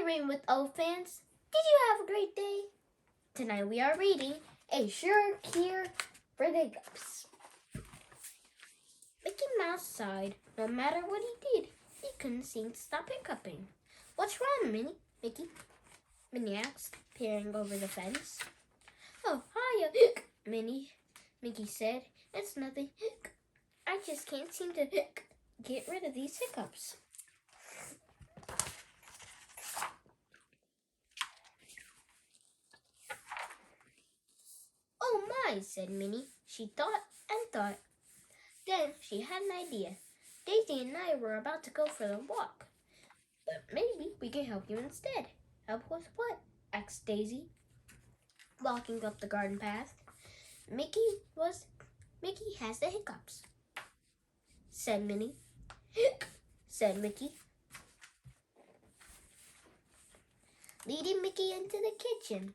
Rain with old fans. Did you have a great day? Tonight we are reading A Sure Cure for the Hiccups. Mickey Mouse sighed. No matter what he did, he couldn't seem to stop hiccuping. What's wrong, Minnie? Minnie asked, peering over the fence. Oh, hiya, Minnie, Mickey said. It's nothing. I just can't seem to get rid of these hiccups. Oh my, said Minnie. She thought and thought. Then she had an idea. Daisy and I were about to go for a walk. But maybe we can help you instead. Help with what? Asked Daisy, walking up the garden path. Mickey has the hiccups, said Minnie. Said Mickey, leading Mickey into the kitchen.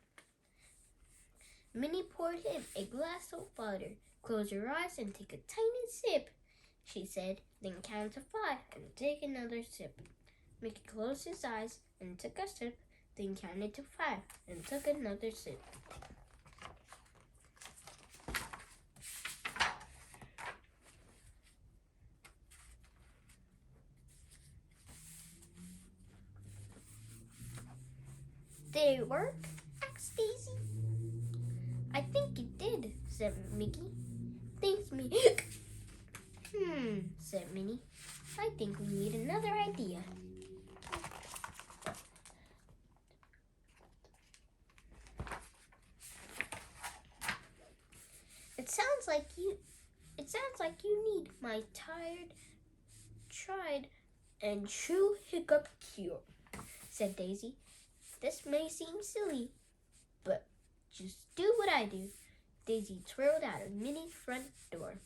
Minnie poured him a glass of water. Close your eyes and take a tiny sip, she said. Then count to 5 and take another sip. Mickey closed his eyes and took a sip, then counted to 5 and took another sip. Did it work? Asked Daisy. I think it did, said Mickey. Thanks, Minnie. Said Minnie. I think we need another idea. It sounds like you need my tried and true hiccup cure, said Daisy. This may seem silly, but just do what I do. Daisy twirled out of Minnie's front door.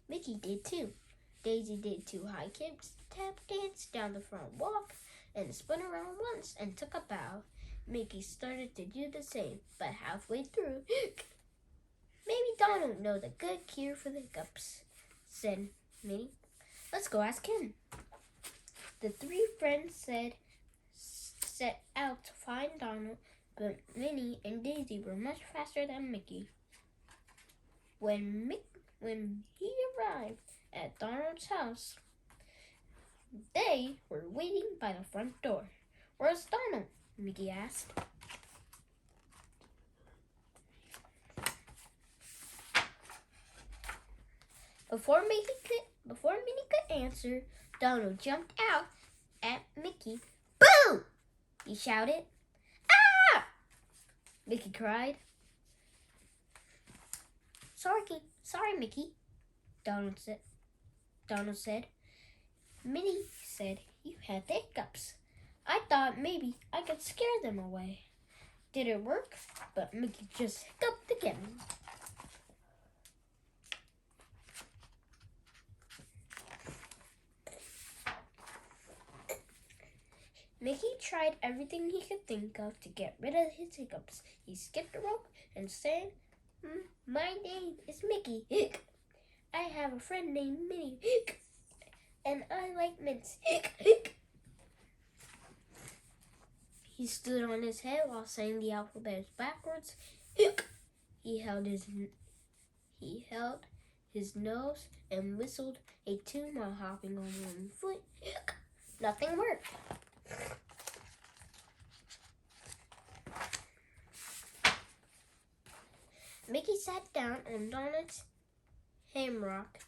Mickey did too. Daisy did 2 high kicks, tap dance down the front walk, and spun around once and took a bow. Mickey started to do the same, but halfway through, maybe Donald knows a good cure for the hiccups, said Minnie. Let's go ask him. The 3 friends set out to find Donald, but Minnie and Daisy were much faster than Mickey. When he arrived at Donald's house, they were waiting by the front door. Where's Donald? Mickey asked. Before Minnie could answer, Donald jumped out at Mickey. Boo! He shouted. Ah! Mickey cried. Sorry, Mickey, Donald said. Minnie said you had the hiccups. I thought maybe I could scare them away. Did it work? But Mickey just hiccuped again. Mickey tried everything he could think of to get rid of his hiccups. He skipped a rope and said, my name is Mickey. I have a friend named Minnie. And I like mints. He stood on his head while saying the alphabet backwards. He held his nose and whistled a tune while hopping on one foot. Nothing worked. Mickey sat down on Donald's hammock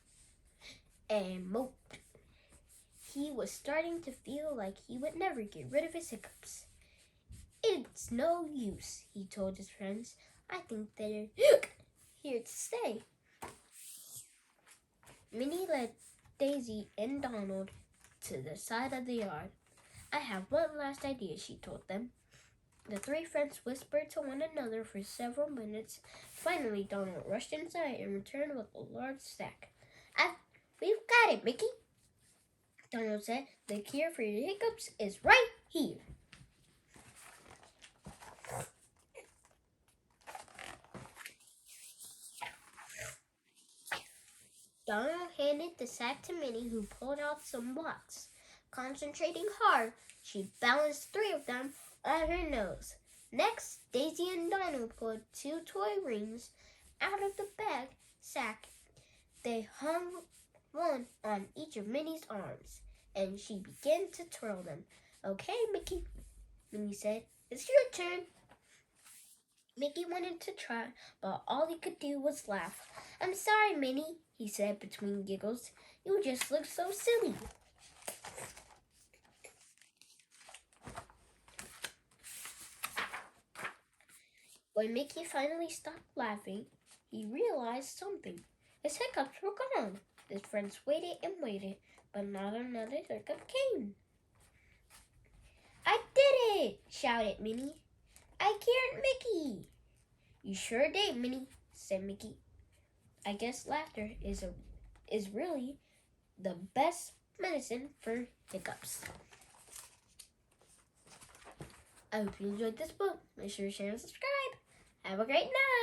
and moped. He was starting to feel like he would never get rid of his hiccups. It's no use, he told his friends. I think they're here to stay. Minnie led Daisy and Donald to the side of the yard. I have one last idea, she told them. The 3 friends whispered to one another for several minutes. Finally, Donald rushed inside and returned with a large sack. We've got it, Mickey, Donald said. The cure for your hiccups is right here. Donald handed the sack to Minnie, who pulled out some blocks. Concentrating hard, she balanced 3 of them on her nose. Next, Daisy and Donald pulled 2 toy rings out of the bag sack. They hung one on each of Minnie's arms, and she began to twirl them. "Okay, Mickey," Minnie said. "It's your turn." Mickey wanted to try, but all he could do was laugh. "I'm sorry, Minnie," he said between giggles. "You just look so silly." When Mickey finally stopped laughing, he realized something. His hiccups were gone. His friends waited and waited, but not another hiccup came. "I did it!" shouted Minnie. "I cured Mickey!" "You sure did, Minnie," said Mickey. "I guess laughter is really the best medicine for hiccups." I hope you enjoyed this book. Make sure to share and subscribe. Have a great night.